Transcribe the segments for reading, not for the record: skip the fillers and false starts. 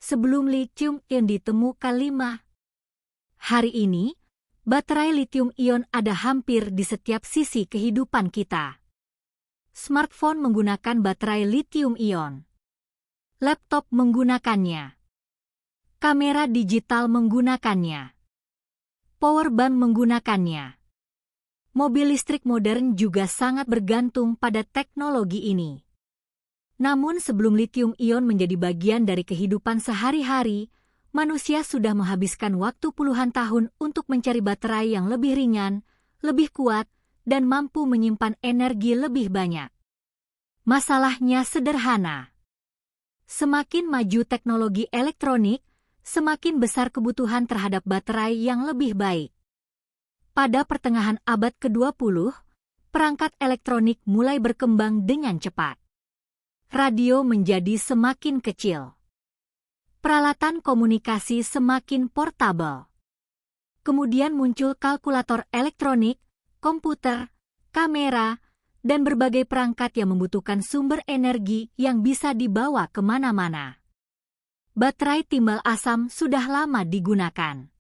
sebelum lithium-ion ditemukan 5. Hari ini, baterai lithium-ion ada hampir di setiap sisi kehidupan kita. Smartphone menggunakan baterai lithium-ion. Laptop menggunakannya. Kamera digital menggunakannya. Powerbank menggunakannya. Mobil listrik modern juga sangat bergantung pada teknologi ini. Namun sebelum lithium-ion menjadi bagian dari kehidupan sehari-hari, manusia sudah menghabiskan waktu puluhan tahun untuk mencari baterai yang lebih ringan, lebih kuat, dan mampu menyimpan energi lebih banyak. Masalahnya sederhana. Semakin maju teknologi elektronik, semakin besar kebutuhan terhadap baterai yang lebih baik. Pada pertengahan abad ke-20, perangkat elektronik mulai berkembang dengan cepat. Radio menjadi semakin kecil. Peralatan komunikasi semakin portabel. Kemudian muncul kalkulator elektronik, komputer, kamera, dan berbagai perangkat yang membutuhkan sumber energi yang bisa dibawa kemana-mana. Baterai timbal asam sudah lama digunakan.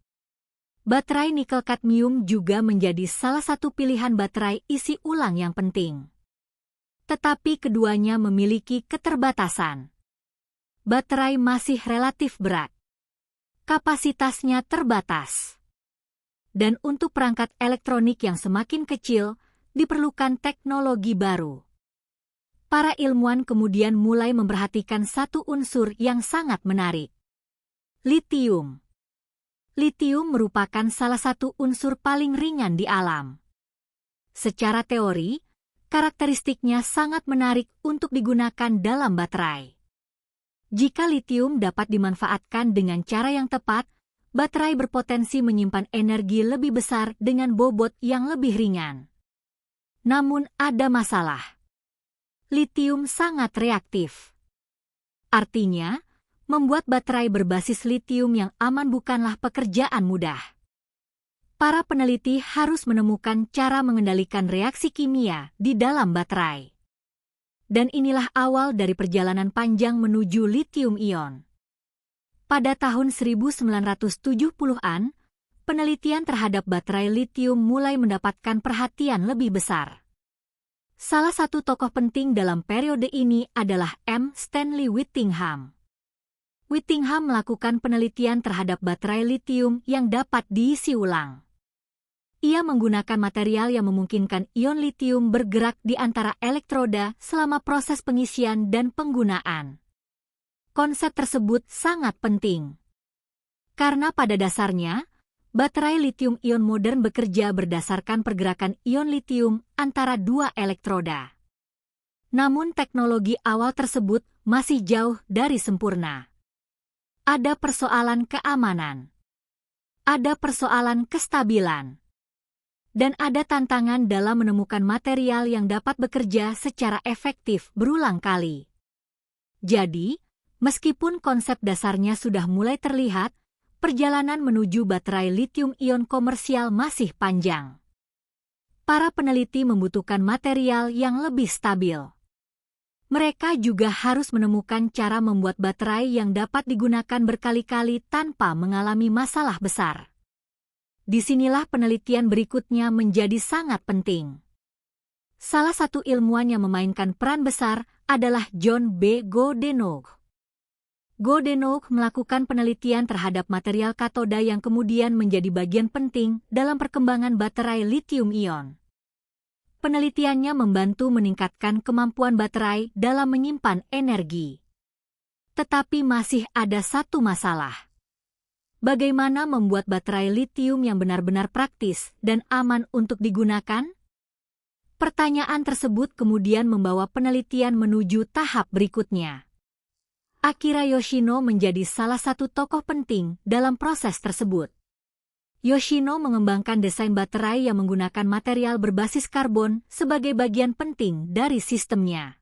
Baterai nikel kadmium juga menjadi salah satu pilihan baterai isi ulang yang penting. Tetapi keduanya memiliki keterbatasan. Baterai masih relatif berat. Kapasitasnya terbatas. Dan untuk perangkat elektronik yang semakin kecil, diperlukan teknologi baru. Para ilmuwan kemudian mulai memperhatikan satu unsur yang sangat menarik. Litium. Litium merupakan salah satu unsur paling ringan di alam. Secara teori, karakteristiknya sangat menarik untuk digunakan dalam baterai. Jika litium dapat dimanfaatkan dengan cara yang tepat, baterai berpotensi menyimpan energi lebih besar dengan bobot yang lebih ringan. Namun ada masalah. Litium sangat reaktif. Artinya, membuat baterai berbasis litium yang aman bukanlah pekerjaan mudah. Para peneliti harus menemukan cara mengendalikan reaksi kimia di dalam baterai. Dan inilah awal dari perjalanan panjang menuju lithium-ion. Pada tahun 1970-an, penelitian terhadap baterai litium mulai mendapatkan perhatian lebih besar. Salah satu tokoh penting dalam periode ini adalah M. Stanley Whittingham. Whittingham melakukan penelitian terhadap baterai litium yang dapat diisi ulang. Ia menggunakan material yang memungkinkan ion litium bergerak di antara elektroda selama proses pengisian dan penggunaan. Konsep tersebut sangat penting. Karena pada dasarnya, baterai litium-ion modern bekerja berdasarkan pergerakan ion litium antara dua elektroda. Namun teknologi awal tersebut masih jauh dari sempurna. Ada persoalan keamanan. Ada persoalan kestabilan. Dan ada tantangan dalam menemukan material yang dapat bekerja secara efektif berulang kali. Jadi, meskipun konsep dasarnya sudah mulai terlihat, perjalanan menuju baterai lithium-ion komersial masih panjang. Para peneliti membutuhkan material yang lebih stabil. Mereka juga harus menemukan cara membuat baterai yang dapat digunakan berkali-kali tanpa mengalami masalah besar. Disinilah penelitian berikutnya menjadi sangat penting. Salah satu ilmuwan yang memainkan peran besar adalah John B. Goodenough. Goodenough melakukan penelitian terhadap material katoda yang kemudian menjadi bagian penting dalam perkembangan baterai lithium-ion. Penelitiannya membantu meningkatkan kemampuan baterai dalam menyimpan energi. Tetapi masih ada satu masalah. Bagaimana membuat baterai litium yang benar-benar praktis dan aman untuk digunakan? Pertanyaan tersebut kemudian membawa penelitian menuju tahap berikutnya. Akira Yoshino menjadi salah satu tokoh penting dalam proses tersebut. Yoshino mengembangkan desain baterai yang menggunakan material berbasis karbon sebagai bagian penting dari sistemnya.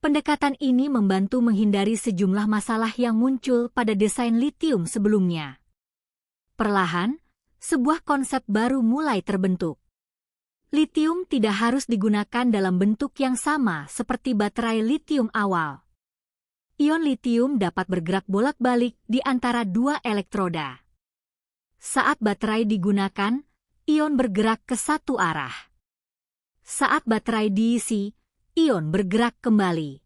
Pendekatan ini membantu menghindari sejumlah masalah yang muncul pada desain litium sebelumnya. Perlahan, sebuah konsep baru mulai terbentuk. Litium tidak harus digunakan dalam bentuk yang sama seperti baterai litium awal. ion litium dapat bergerak bolak-balik di antara dua elektroda. Saat baterai digunakan, ion bergerak ke satu arah. Saat baterai diisi, ion bergerak kembali.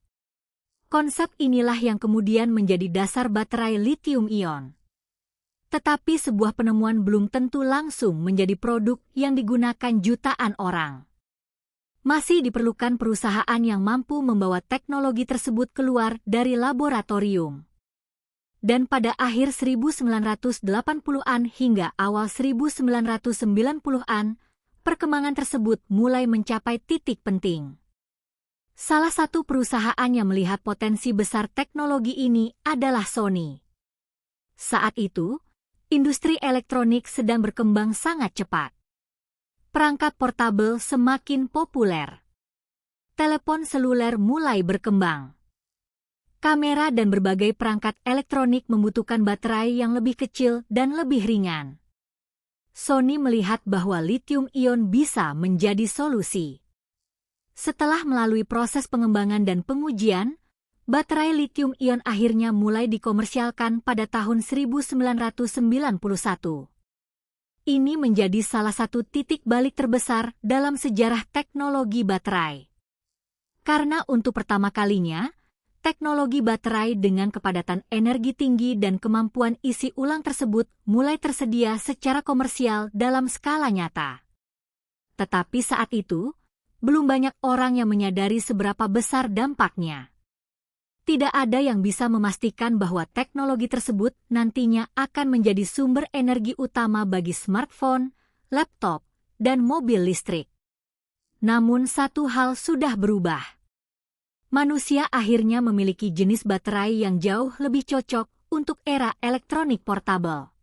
Konsep inilah yang kemudian menjadi dasar baterai litium-ion. Tetapi sebuah penemuan belum tentu langsung menjadi produk yang digunakan jutaan orang. Masih diperlukan perusahaan yang mampu membawa teknologi tersebut keluar dari laboratorium. Dan pada akhir 1980-an hingga awal 1990-an, perkembangan tersebut mulai mencapai titik penting. Salah satu perusahaan yang melihat potensi besar teknologi ini adalah Sony. Saat itu, industri elektronik sedang berkembang sangat cepat. Perangkat portabel semakin populer. Telepon seluler mulai berkembang. Kamera dan berbagai perangkat elektronik membutuhkan baterai yang lebih kecil dan lebih ringan. Sony melihat bahwa litium-ion bisa menjadi solusi. Setelah melalui proses pengembangan dan pengujian, baterai litium-ion akhirnya mulai dikomersialkan pada tahun 1991. Ini menjadi salah satu titik balik terbesar dalam sejarah teknologi baterai. Karena untuk pertama kalinya, teknologi baterai dengan kepadatan energi tinggi dan kemampuan isi ulang tersebut mulai tersedia secara komersial dalam skala nyata. Tetapi saat itu, belum banyak orang yang menyadari seberapa besar dampaknya. Tidak ada yang bisa memastikan bahwa teknologi tersebut nantinya akan menjadi sumber energi utama bagi smartphone, laptop, dan mobil listrik. Namun satu hal sudah berubah. Manusia akhirnya memiliki jenis baterai yang jauh lebih cocok untuk era elektronik portabel.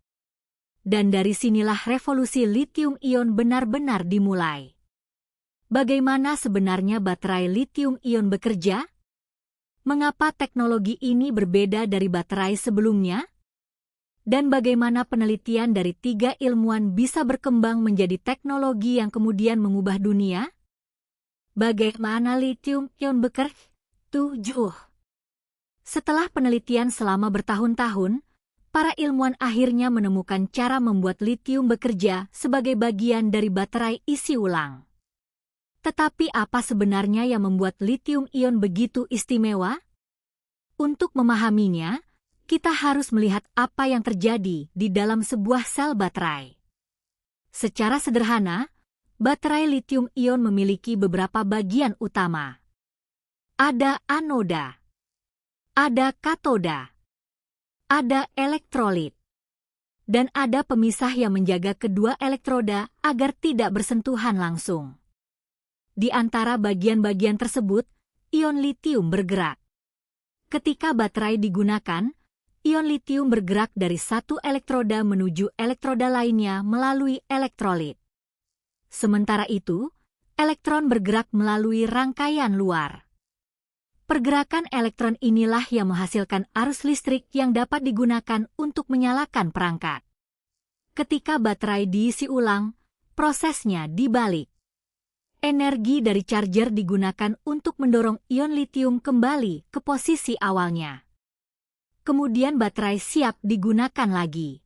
Dan dari sinilah revolusi litium-ion benar-benar dimulai. Bagaimana sebenarnya baterai litium-ion bekerja? Mengapa teknologi ini berbeda dari baterai sebelumnya? Dan bagaimana penelitian dari 3 ilmuwan bisa berkembang menjadi teknologi yang kemudian mengubah dunia? Bagaimana litium-ion bekerja? 7. Setelah penelitian selama bertahun-tahun, para ilmuwan akhirnya menemukan cara membuat litium bekerja sebagai bagian dari baterai isi ulang. Tetapi apa sebenarnya yang membuat litium-ion begitu istimewa? Untuk memahaminya, kita harus melihat apa yang terjadi di dalam sebuah sel baterai. Secara sederhana, baterai litium-ion memiliki beberapa bagian utama. Ada anoda, ada katoda, ada elektrolit, dan ada pemisah yang menjaga kedua elektroda agar tidak bersentuhan langsung. Di antara bagian-bagian tersebut, ion litium bergerak. Ketika baterai digunakan, ion litium bergerak dari satu elektroda menuju elektroda lainnya melalui elektrolit. Sementara itu, elektron bergerak melalui rangkaian luar. Pergerakan elektron inilah yang menghasilkan arus listrik yang dapat digunakan untuk menyalakan perangkat. Ketika baterai diisi ulang, prosesnya dibalik. Energi dari charger digunakan untuk mendorong ion litium kembali ke posisi awalnya. Kemudian baterai siap digunakan lagi.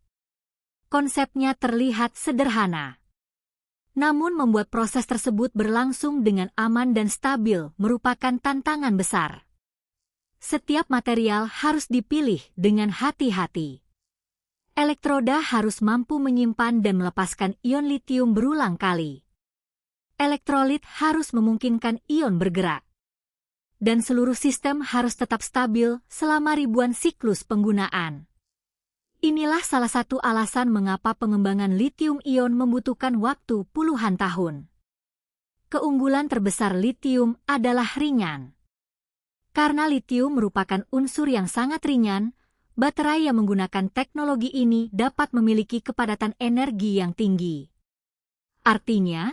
Konsepnya terlihat sederhana. Namun membuat proses tersebut berlangsung dengan aman dan stabil merupakan tantangan besar. Setiap material harus dipilih dengan hati-hati. Elektroda harus mampu menyimpan dan melepaskan ion litium berulang kali. Elektrolit harus memungkinkan ion bergerak. Dan seluruh sistem harus tetap stabil selama ribuan siklus penggunaan. Inilah salah satu alasan mengapa pengembangan litium-ion membutuhkan waktu puluhan tahun. Keunggulan terbesar litium adalah ringan. Karena litium merupakan unsur yang sangat ringan, baterai yang menggunakan teknologi ini dapat memiliki kepadatan energi yang tinggi. Artinya,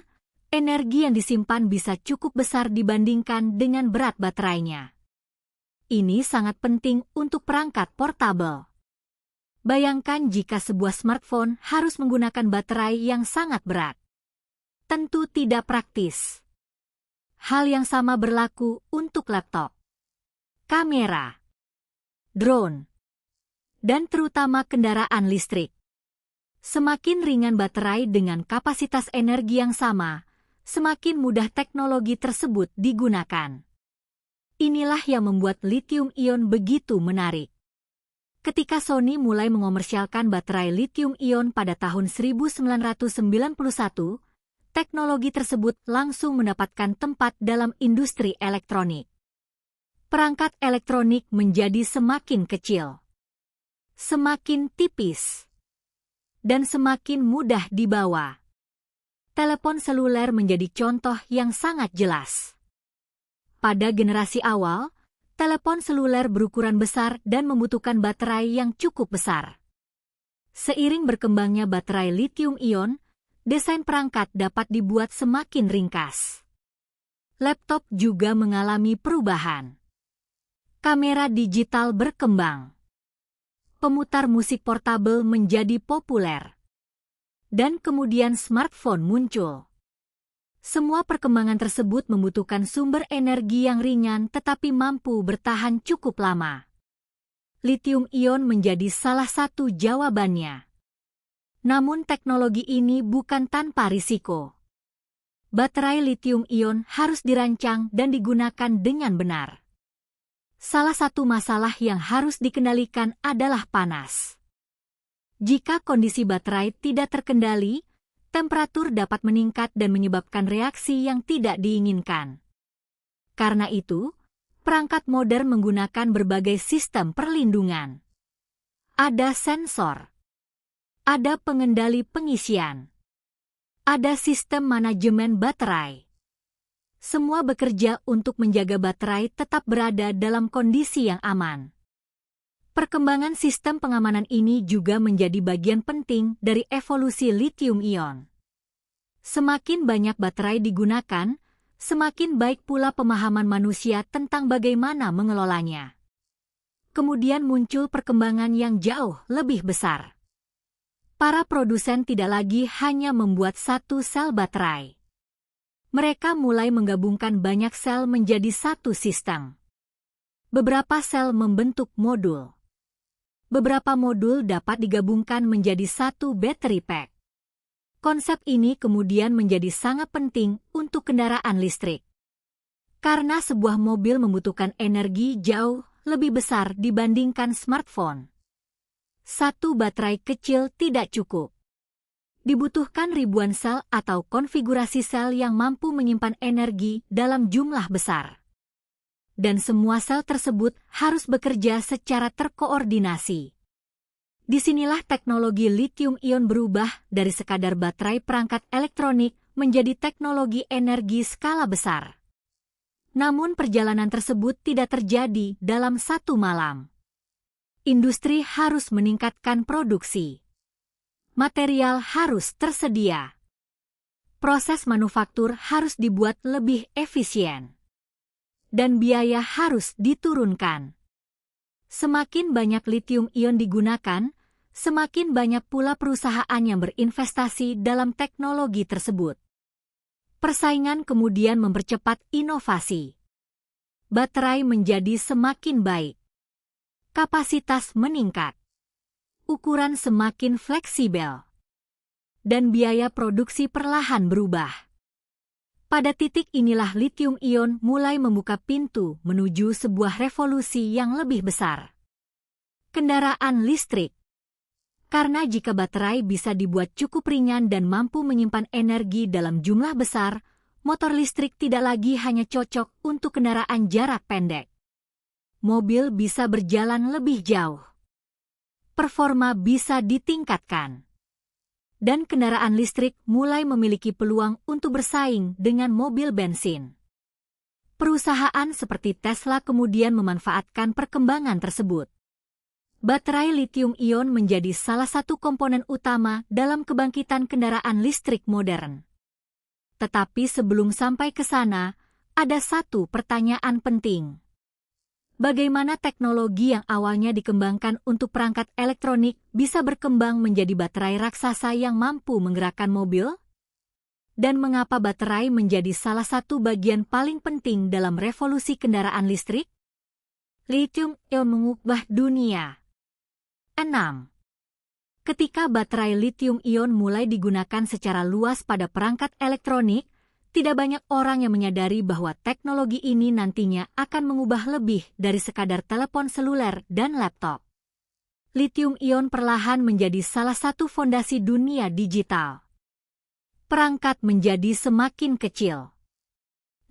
energi yang disimpan bisa cukup besar dibandingkan dengan berat baterainya. Ini sangat penting untuk perangkat portabel. Bayangkan jika sebuah smartphone harus menggunakan baterai yang sangat berat. Tentu tidak praktis. Hal yang sama berlaku untuk laptop. Kamera. drone, dan terutama kendaraan listrik. Semakin ringan baterai dengan kapasitas energi yang sama, semakin mudah teknologi tersebut digunakan. Inilah yang membuat lithium-ion begitu menarik. Ketika Sony mulai mengomersialkan baterai lithium-ion pada tahun 1991, teknologi tersebut langsung mendapatkan tempat dalam industri elektronik. Perangkat elektronik menjadi semakin kecil, semakin tipis, dan semakin mudah dibawa. Telepon seluler menjadi contoh yang sangat jelas. Pada generasi awal, telepon seluler berukuran besar dan membutuhkan baterai yang cukup besar. Seiring berkembangnya baterai lithium-ion, desain perangkat dapat dibuat semakin ringkas. Laptop juga mengalami perubahan. Kamera digital berkembang. Pemutar musik portabel menjadi populer. Dan kemudian smartphone muncul. Semua perkembangan tersebut membutuhkan sumber energi yang ringan tetapi mampu bertahan cukup lama. Lithium-ion menjadi salah satu jawabannya. Namun teknologi ini bukan tanpa risiko. Baterai lithium-ion harus dirancang dan digunakan dengan benar. Salah satu masalah yang harus dikendalikan adalah panas. Jika kondisi baterai tidak terkendali, temperatur dapat meningkat dan menyebabkan reaksi yang tidak diinginkan. Karena itu, perangkat modern menggunakan berbagai sistem perlindungan. Ada sensor, ada pengendali pengisian, ada sistem manajemen baterai. Semua bekerja untuk menjaga baterai tetap berada dalam kondisi yang aman. Perkembangan sistem pengamanan ini juga menjadi bagian penting dari evolusi lithium-ion. Semakin banyak baterai digunakan, semakin baik pula pemahaman manusia tentang bagaimana mengelolanya. Kemudian muncul perkembangan yang jauh lebih besar. Para produsen tidak lagi hanya membuat satu sel baterai. Mereka mulai menggabungkan banyak sel menjadi satu sistem. Beberapa sel membentuk modul. Beberapa modul dapat digabungkan menjadi satu battery pack. Konsep ini kemudian menjadi sangat penting untuk kendaraan listrik. Karena sebuah mobil membutuhkan energi jauh lebih besar dibandingkan smartphone. Satu baterai kecil tidak cukup. Dibutuhkan ribuan sel atau konfigurasi sel yang mampu menyimpan energi dalam jumlah besar. Dan semua sel tersebut harus bekerja secara terkoordinasi. Disinilah teknologi lithium-ion berubah dari sekadar baterai perangkat elektronik menjadi teknologi energi skala besar. Namun perjalanan tersebut tidak terjadi dalam satu malam. Industri harus meningkatkan produksi. Material harus tersedia. Proses manufaktur harus dibuat lebih efisien. Dan biaya harus diturunkan. Semakin banyak lithium-ion digunakan, semakin banyak pula perusahaan yang berinvestasi dalam teknologi tersebut. Persaingan kemudian mempercepat inovasi. Baterai menjadi semakin baik. Kapasitas meningkat. Ukuran semakin fleksibel. Dan biaya produksi perlahan berubah. Pada titik inilah lithium-ion mulai membuka pintu menuju sebuah revolusi yang lebih besar. Kendaraan listrik. Karena jika baterai bisa dibuat cukup ringan dan mampu menyimpan energi dalam jumlah besar, motor listrik tidak lagi hanya cocok untuk kendaraan jarak pendek. Mobil bisa berjalan lebih jauh. Performa bisa ditingkatkan. Dan kendaraan listrik mulai memiliki peluang untuk bersaing dengan mobil bensin. Perusahaan seperti Tesla kemudian memanfaatkan perkembangan tersebut. Baterai lithium-ion menjadi salah satu komponen utama dalam kebangkitan kendaraan listrik modern. Tetapi sebelum sampai ke sana, ada satu pertanyaan penting. Bagaimana teknologi yang awalnya dikembangkan untuk perangkat elektronik bisa berkembang menjadi baterai raksasa yang mampu menggerakkan mobil? Dan mengapa baterai menjadi salah satu bagian paling penting dalam revolusi kendaraan listrik? Lithium-ion mengubah dunia. 6. Ketika baterai lithium-ion mulai digunakan secara luas pada perangkat elektronik, tidak banyak orang yang menyadari bahwa teknologi ini nantinya akan mengubah lebih dari sekadar telepon seluler dan laptop. Lithium-ion perlahan menjadi salah satu fondasi dunia digital. Perangkat menjadi semakin kecil.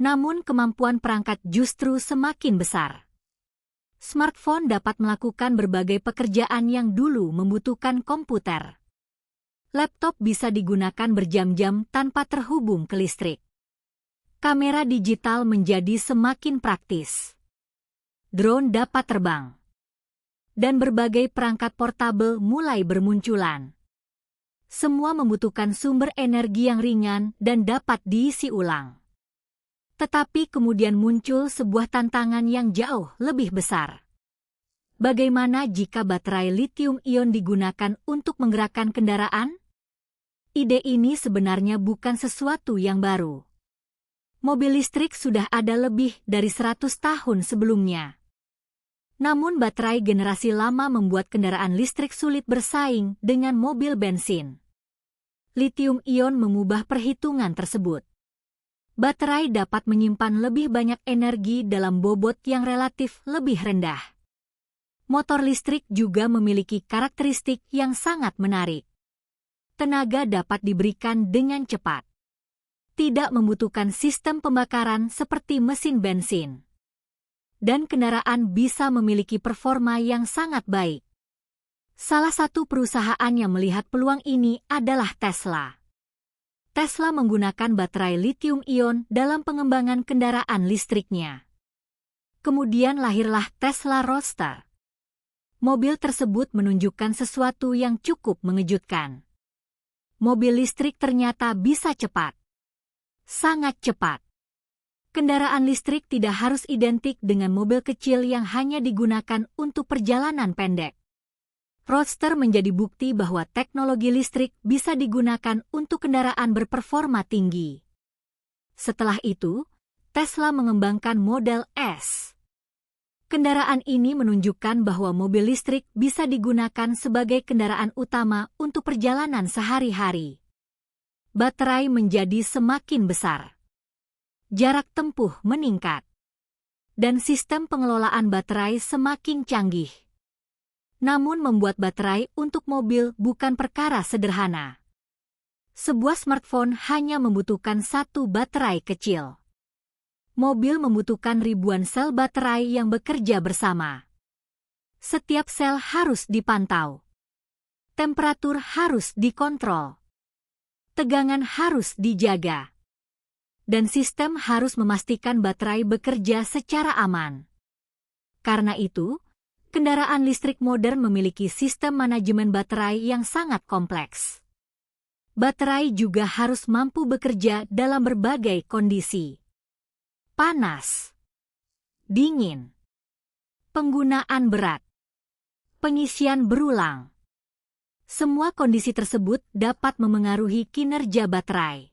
Namun kemampuan perangkat justru semakin besar. Smartphone dapat melakukan berbagai pekerjaan yang dulu membutuhkan komputer. Laptop bisa digunakan berjam-jam tanpa terhubung ke listrik. Kamera digital menjadi semakin praktis. Drone dapat terbang. Dan berbagai perangkat portabel mulai bermunculan. Semua membutuhkan sumber energi yang ringan dan dapat diisi ulang. Tetapi kemudian muncul sebuah tantangan yang jauh lebih besar. Bagaimana jika baterai lithium-ion digunakan untuk menggerakkan kendaraan? Ide ini sebenarnya bukan sesuatu yang baru. Mobil listrik sudah ada lebih dari 100 tahun sebelumnya. Namun baterai generasi lama membuat kendaraan listrik sulit bersaing dengan mobil bensin. Lithium-ion mengubah perhitungan tersebut. Baterai dapat menyimpan lebih banyak energi dalam bobot yang relatif lebih rendah. Motor listrik juga memiliki karakteristik yang sangat menarik. Tenaga dapat diberikan dengan cepat. Tidak membutuhkan sistem pembakaran seperti mesin bensin. Dan kendaraan bisa memiliki performa yang sangat baik. Salah satu perusahaan yang melihat peluang ini adalah Tesla. Tesla menggunakan baterai lithium-ion dalam pengembangan kendaraan listriknya. Kemudian lahirlah Tesla Roadster. Mobil tersebut menunjukkan sesuatu yang cukup mengejutkan. Mobil listrik ternyata bisa cepat. Sangat cepat. Kendaraan listrik tidak harus identik dengan mobil kecil yang hanya digunakan untuk perjalanan pendek. Roadster menjadi bukti bahwa teknologi listrik bisa digunakan untuk kendaraan berperforma tinggi. Setelah itu, Tesla mengembangkan Model S. Kendaraan ini menunjukkan bahwa mobil listrik bisa digunakan sebagai kendaraan utama untuk perjalanan sehari-hari. Baterai menjadi semakin besar. Jarak tempuh meningkat. Dan sistem pengelolaan baterai semakin canggih. Namun membuat baterai untuk mobil bukan perkara sederhana. Sebuah smartphone hanya membutuhkan satu baterai kecil. Mobil membutuhkan ribuan sel baterai yang bekerja bersama. Setiap sel harus dipantau. Temperatur harus dikontrol. Tegangan harus dijaga. Dan sistem harus memastikan baterai bekerja secara aman. Karena itu, kendaraan listrik modern memiliki sistem manajemen baterai yang sangat kompleks. Baterai juga harus mampu bekerja dalam berbagai kondisi. Panas, dingin, penggunaan berat, pengisian berulang. Semua kondisi tersebut dapat memengaruhi kinerja baterai.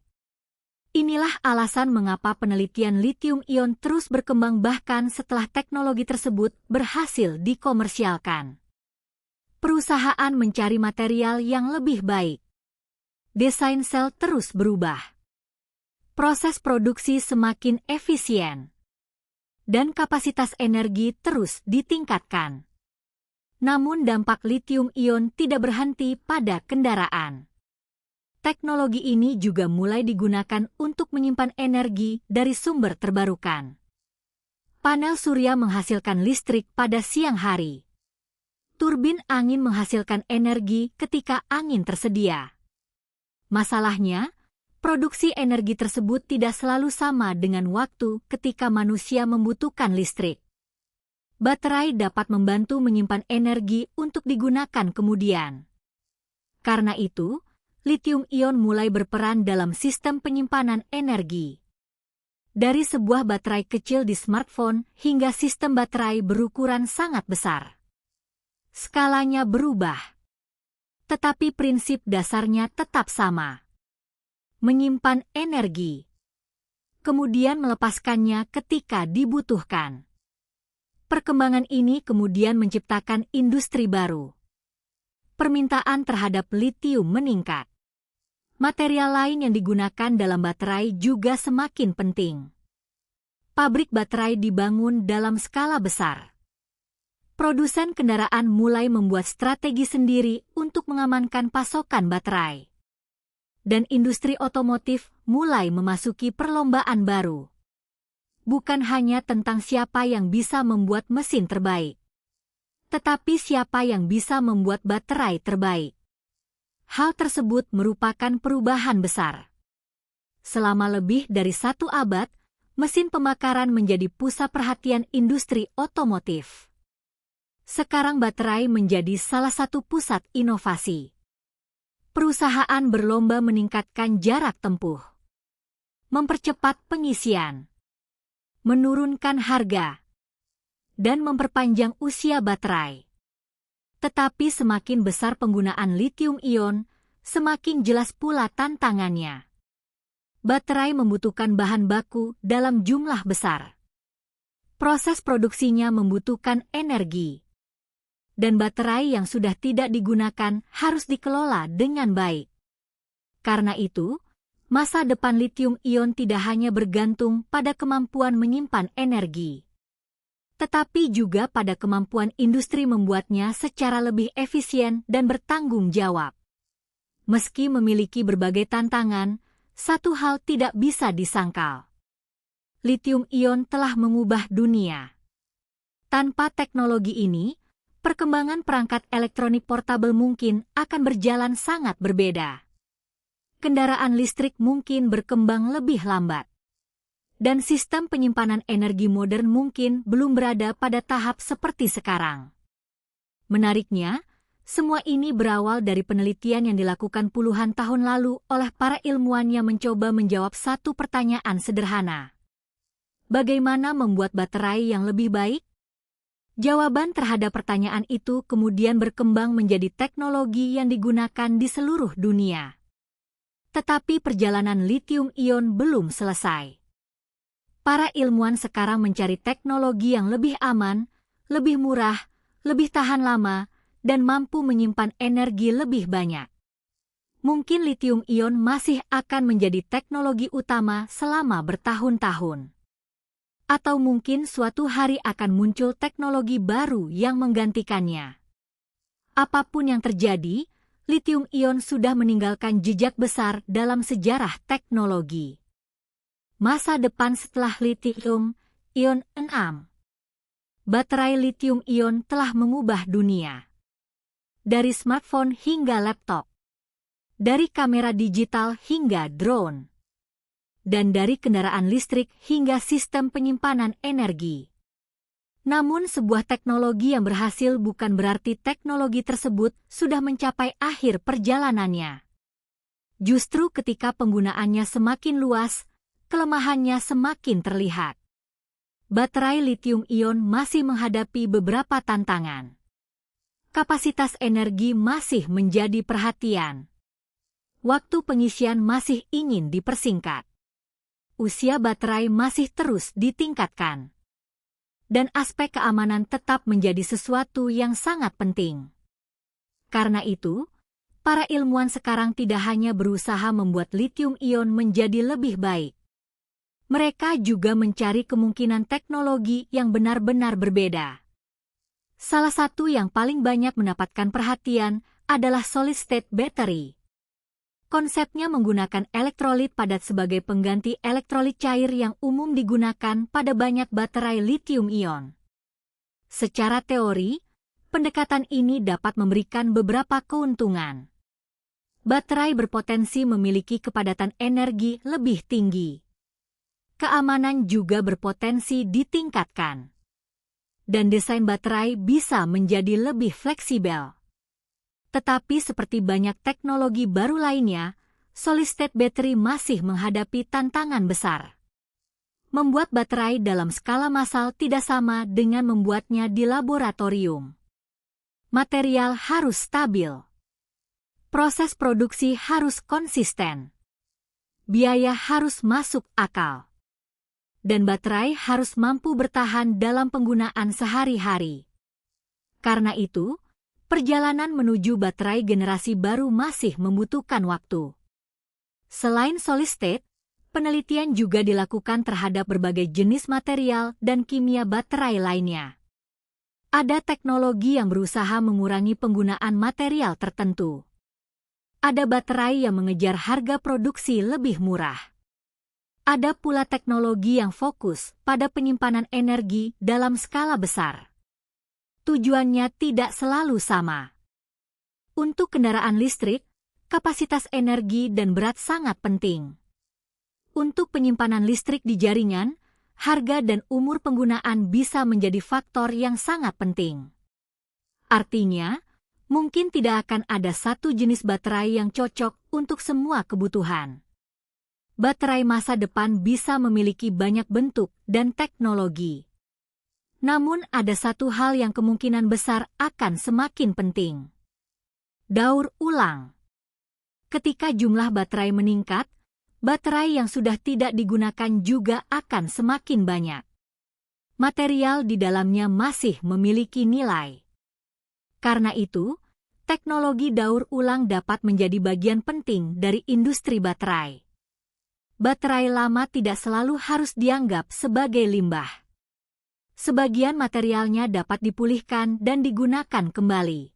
Inilah alasan mengapa penelitian lithium-ion terus berkembang bahkan setelah teknologi tersebut berhasil dikomersialkan. Perusahaan mencari material yang lebih baik. Desain sel terus berubah. Proses produksi semakin efisien. Dan kapasitas energi terus ditingkatkan. Namun dampak lithium-ion tidak berhenti pada kendaraan. Teknologi ini juga mulai digunakan untuk menyimpan energi dari sumber terbarukan. Panel surya menghasilkan listrik pada siang hari. Turbin angin menghasilkan energi ketika angin tersedia. Masalahnya, produksi energi tersebut tidak selalu sama dengan waktu ketika manusia membutuhkan listrik. Baterai dapat membantu menyimpan energi untuk digunakan kemudian. Karena itu, lithium-ion mulai berperan dalam sistem penyimpanan energi. Dari sebuah baterai kecil di smartphone hingga sistem baterai berukuran sangat besar. Skalanya berubah. Tetapi prinsip dasarnya tetap sama. Menyimpan energi. Kemudian melepaskannya ketika dibutuhkan. Perkembangan ini kemudian menciptakan industri baru. Permintaan terhadap litium meningkat. Material lain yang digunakan dalam baterai juga semakin penting. Pabrik baterai dibangun dalam skala besar. Produsen kendaraan mulai membuat strategi sendiri untuk mengamankan pasokan baterai. Dan industri otomotif mulai memasuki perlombaan baru. Bukan hanya tentang siapa yang bisa membuat mesin terbaik, tetapi siapa yang bisa membuat baterai terbaik. Hal tersebut merupakan perubahan besar. Selama lebih dari 1 abad, mesin pembakaran menjadi pusat perhatian industri otomotif. Sekarang baterai menjadi salah satu pusat inovasi. Perusahaan berlomba meningkatkan jarak tempuh, mempercepat pengisian, menurunkan harga, dan memperpanjang usia baterai. Tetapi semakin besar penggunaan litium-ion, semakin jelas pula tantangannya. Baterai membutuhkan bahan baku dalam jumlah besar. Proses produksinya membutuhkan energi. Dan baterai yang sudah tidak digunakan harus dikelola dengan baik. Karena itu, masa depan litium-ion tidak hanya bergantung pada kemampuan menyimpan energi, tetapi juga pada kemampuan industri membuatnya secara lebih efisien dan bertanggung jawab. Meski memiliki berbagai tantangan, satu hal tidak bisa disangkal. Litium-ion telah mengubah dunia. Tanpa teknologi ini, perkembangan perangkat elektronik portabel mungkin akan berjalan sangat berbeda. Kendaraan listrik mungkin berkembang lebih lambat. Dan sistem penyimpanan energi modern mungkin belum berada pada tahap seperti sekarang. Menariknya, semua ini berawal dari penelitian yang dilakukan puluhan tahun lalu oleh para ilmuwan yang mencoba menjawab satu pertanyaan sederhana. Bagaimana membuat baterai yang lebih baik? Jawaban terhadap pertanyaan itu kemudian berkembang menjadi teknologi yang digunakan di seluruh dunia. Tetapi perjalanan litium-ion belum selesai. Para ilmuwan sekarang mencari teknologi yang lebih aman, lebih murah, lebih tahan lama, dan mampu menyimpan energi lebih banyak. Mungkin litium-ion masih akan menjadi teknologi utama selama bertahun-tahun. Atau mungkin suatu hari akan muncul teknologi baru yang menggantikannya. Apapun yang terjadi, litium-ion sudah meninggalkan jejak besar dalam sejarah teknologi. Masa depan setelah litium-ion 6. Baterai litium-ion telah mengubah dunia. Dari smartphone hingga laptop. Dari kamera digital hingga drone. Dan dari kendaraan listrik hingga sistem penyimpanan energi. Namun sebuah teknologi yang berhasil bukan berarti teknologi tersebut sudah mencapai akhir perjalanannya. Justru ketika penggunaannya semakin luas, kelemahannya semakin terlihat. Baterai litium-ion masih menghadapi beberapa tantangan. Kapasitas energi masih menjadi perhatian. Waktu pengisian masih ingin dipersingkat. Usia baterai masih terus ditingkatkan. Dan aspek keamanan tetap menjadi sesuatu yang sangat penting. Karena itu, para ilmuwan sekarang tidak hanya berusaha membuat litium-ion menjadi lebih baik. Mereka juga mencari kemungkinan teknologi yang benar-benar berbeda. Salah satu yang paling banyak mendapatkan perhatian adalah solid-state battery. Konsepnya menggunakan elektrolit padat sebagai pengganti elektrolit cair yang umum digunakan pada banyak baterai litium-ion. Secara teori, pendekatan ini dapat memberikan beberapa keuntungan. Baterai berpotensi memiliki kepadatan energi lebih tinggi. Keamanan juga berpotensi ditingkatkan. Dan desain baterai bisa menjadi lebih fleksibel. Tetapi seperti banyak teknologi baru lainnya, solid-state battery masih menghadapi tantangan besar. Membuat baterai dalam skala massal tidak sama dengan membuatnya di laboratorium. Material harus stabil. Proses produksi harus konsisten. Biaya harus masuk akal. dan baterai harus mampu bertahan dalam penggunaan sehari-hari. Karena itu, perjalanan menuju baterai generasi baru masih membutuhkan waktu. Selain solid state, penelitian juga dilakukan terhadap berbagai jenis material dan kimia baterai lainnya. Ada teknologi yang berusaha mengurangi penggunaan material tertentu. Ada baterai yang mengejar harga produksi lebih murah. Ada pula teknologi yang fokus pada penyimpanan energi dalam skala besar. Tujuannya tidak selalu sama. Untuk kendaraan listrik, kapasitas energi dan berat sangat penting. Untuk penyimpanan listrik di jaringan, harga dan umur penggunaan bisa menjadi faktor yang sangat penting. Artinya, mungkin tidak akan ada satu jenis baterai yang cocok untuk semua kebutuhan. Baterai masa depan bisa memiliki banyak bentuk dan teknologi. Namun ada satu hal yang kemungkinan besar akan semakin penting. Daur ulang. Ketika jumlah baterai meningkat, baterai yang sudah tidak digunakan juga akan semakin banyak. Material di dalamnya masih memiliki nilai. Karena itu, teknologi daur ulang dapat menjadi bagian penting dari industri baterai. Baterai lama tidak selalu harus dianggap sebagai limbah. Sebagian materialnya dapat dipulihkan dan digunakan kembali.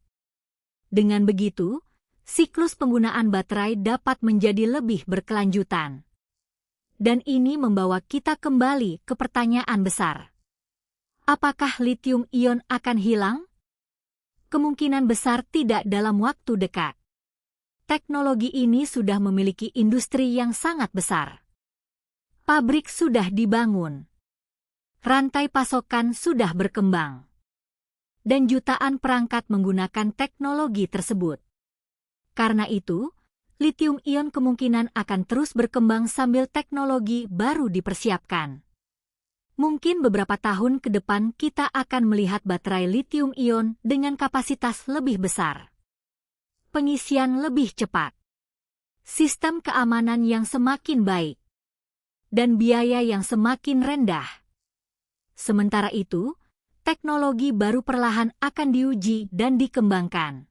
Dengan begitu, siklus penggunaan baterai dapat menjadi lebih berkelanjutan. Dan ini membawa kita kembali ke pertanyaan besar. Apakah lithium-ion akan hilang? Kemungkinan besar tidak dalam waktu dekat. Teknologi ini sudah memiliki industri yang sangat besar. Pabrik sudah dibangun. Rantai pasokan sudah berkembang. Dan jutaan perangkat menggunakan teknologi tersebut. Karena itu, lithium-ion kemungkinan akan terus berkembang sambil teknologi baru dipersiapkan. Mungkin beberapa tahun ke depan kita akan melihat baterai lithium-ion dengan kapasitas lebih besar. Pengisian lebih cepat, sistem keamanan yang semakin baik, dan biaya yang semakin rendah. Sementara itu, teknologi baru perlahan akan diuji dan dikembangkan.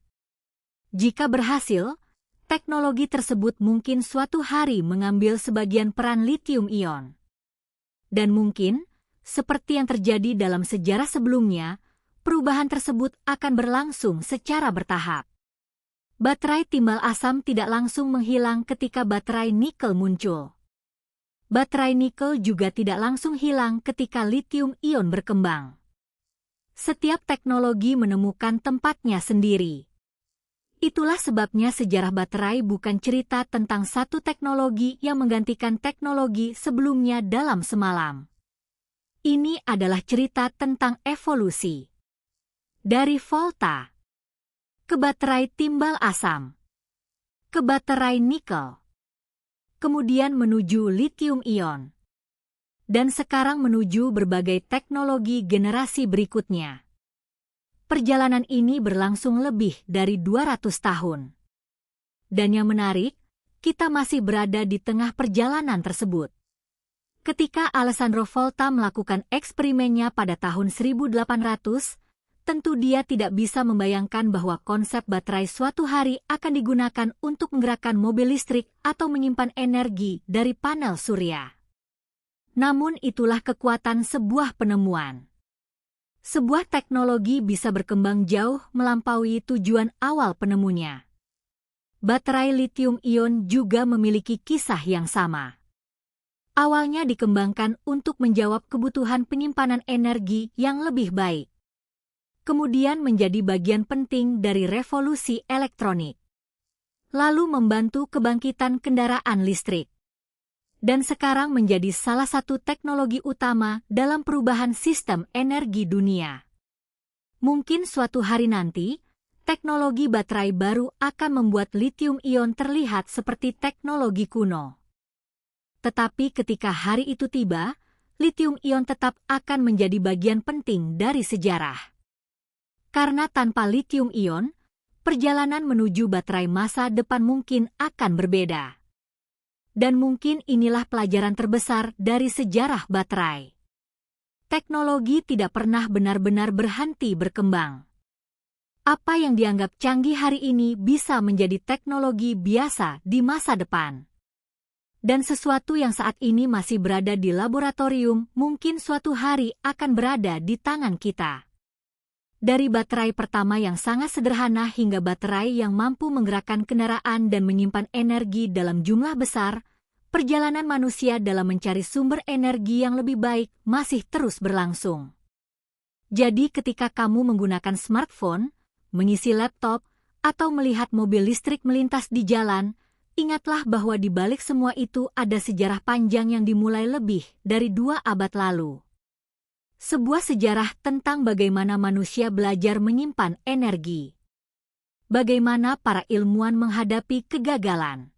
Jika berhasil, teknologi tersebut mungkin suatu hari mengambil sebagian peran lithium-ion. Dan mungkin, seperti yang terjadi dalam sejarah sebelumnya, perubahan tersebut akan berlangsung secara bertahap. Baterai timbal asam tidak langsung menghilang ketika baterai nikel muncul. Baterai nikel juga tidak langsung hilang ketika lithium-ion berkembang. Setiap teknologi menemukan tempatnya sendiri. Itulah sebabnya sejarah baterai bukan cerita tentang satu teknologi yang menggantikan teknologi sebelumnya dalam semalam. Ini adalah cerita tentang evolusi. Dari volta ke baterai timbal asam, ke baterai nikel, kemudian menuju lithium-ion, dan sekarang menuju berbagai teknologi generasi berikutnya. Perjalanan ini berlangsung lebih dari 200 tahun. Dan yang menarik, kita masih berada di tengah perjalanan tersebut. Ketika Alessandro Volta melakukan eksperimennya pada tahun 1800, tentu dia tidak bisa membayangkan bahwa konsep baterai suatu hari akan digunakan untuk menggerakkan mobil listrik atau menyimpan energi dari panel surya. Namun itulah kekuatan sebuah penemuan. Sebuah teknologi bisa berkembang jauh melampaui tujuan awal penemunya. Baterai lithium-ion juga memiliki kisah yang sama. Awalnya dikembangkan untuk menjawab kebutuhan penyimpanan energi yang lebih baik. Kemudian menjadi bagian penting dari revolusi elektronik. Lalu membantu kebangkitan kendaraan listrik. Dan sekarang menjadi salah satu teknologi utama dalam perubahan sistem energi dunia. Mungkin suatu hari nanti, teknologi baterai baru akan membuat lithium-ion terlihat seperti teknologi kuno. Tetapi ketika hari itu tiba, lithium-ion tetap akan menjadi bagian penting dari sejarah. Karena tanpa lithium-ion, perjalanan menuju baterai masa depan mungkin akan berbeda. Dan mungkin inilah pelajaran terbesar dari sejarah baterai. Teknologi tidak pernah benar-benar berhenti berkembang. Apa yang dianggap canggih hari ini bisa menjadi teknologi biasa di masa depan. Dan sesuatu yang saat ini masih berada di laboratorium mungkin suatu hari akan berada di tangan kita. Dari baterai pertama yang sangat sederhana hingga baterai yang mampu menggerakkan kendaraan dan menyimpan energi dalam jumlah besar, perjalanan manusia dalam mencari sumber energi yang lebih baik masih terus berlangsung. Jadi ketika kamu menggunakan smartphone, mengisi laptop, atau melihat mobil listrik melintas di jalan, ingatlah bahwa di balik semua itu ada sejarah panjang yang dimulai lebih dari 2 abad lalu. Sebuah sejarah tentang bagaimana manusia belajar menyimpan energi. Bagaimana para ilmuwan menghadapi kegagalan.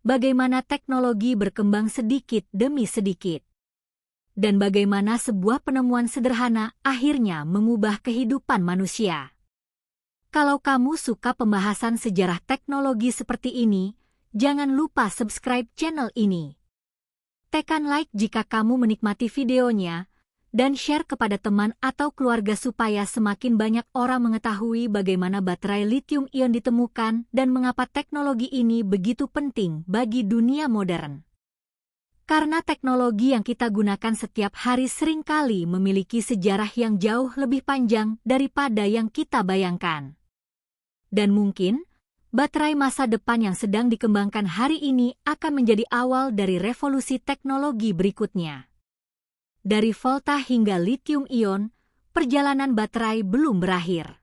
Bagaimana teknologi berkembang sedikit demi sedikit. Dan bagaimana sebuah penemuan sederhana akhirnya mengubah kehidupan manusia. Kalau kamu suka pembahasan sejarah teknologi seperti ini, jangan lupa subscribe channel ini. Tekan like jika kamu menikmati videonya, dan share kepada teman atau keluarga supaya semakin banyak orang mengetahui bagaimana baterai lithium-ion ditemukan dan mengapa teknologi ini begitu penting bagi dunia modern. Karena teknologi yang kita gunakan setiap hari seringkali memiliki sejarah yang jauh lebih panjang daripada yang kita bayangkan. Dan mungkin, baterai masa depan yang sedang dikembangkan hari ini akan menjadi awal dari revolusi teknologi berikutnya. Dari volta hingga lithium-ion, perjalanan baterai belum berakhir.